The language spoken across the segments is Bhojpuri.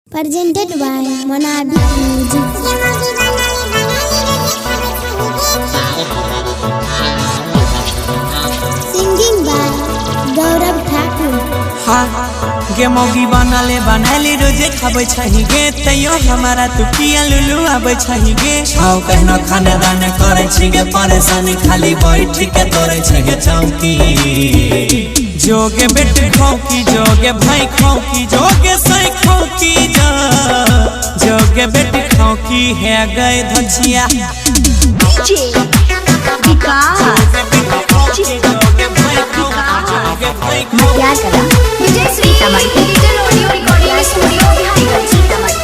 Presented by Monabik Music. Singing by Gaurav Thakur. गे मौगी बनाले रोजे खाबे छही गे तैयो हमारा तू किया लुलु आबे छही गे छाव कहना खाना दाना करे छी गे परेशानी खाली बैठ के तोरे छ गे चौकी जोगे बेटे खौकी जोगे भाई खौकी जोगे सई खौकी जोगे बेटे खौकी है गए धछिया डीजे विकास जोगे भाई खौकी क्या करा DJ Shri digital audio recording studio Bihari Sitamarhi.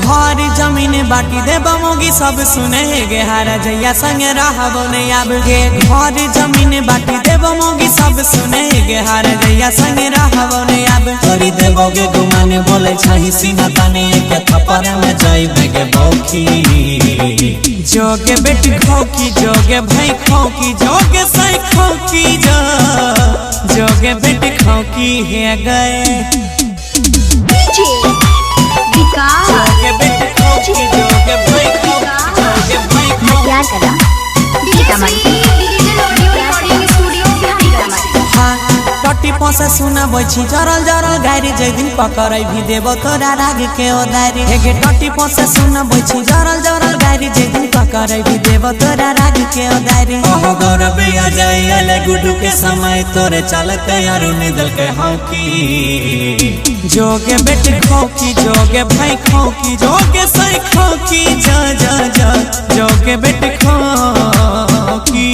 घर जमीन बाटी देबा मोगी सब सुने गे हारा जैया संगे रहबो ने आब गे घर जमीन बाटी देबा मोगी सब सुने गे हारा जैया संगे रहबो ने आब करी देबो गे गुमाने बोले छही सीना ताने के थप्पड़ में जाइबे गे बौखी जोगे बेटी खौकी जोगे भाई खौकी जोगे सई खौकी जोगे बेटी खौकी है गए डीजे विकास जोगे बेटी खौकी जोगे भाई खौकी जोगे भाई खौकी क्या करा Sitamarhi digital audio recording studio Bihari Sitamarhi. टट्टी पसे सुना बची जरल जरल गाड़ी जै दिन पकड़ै भी देबो तोरा राग के ओदारी हेगे टट्टी पसे सुना बची जरल जरल गाड़ी जै दिन पकड़ै भी देबो तोरा राग के ओदारी ओहो गौरव आ जाई अले गुडू के समय तोरे चलते यार निदल के हौकी जोगे बेटी खौकी जोगे भाई खौकी जोगे सई खौकी जोगे बेटी खौकी।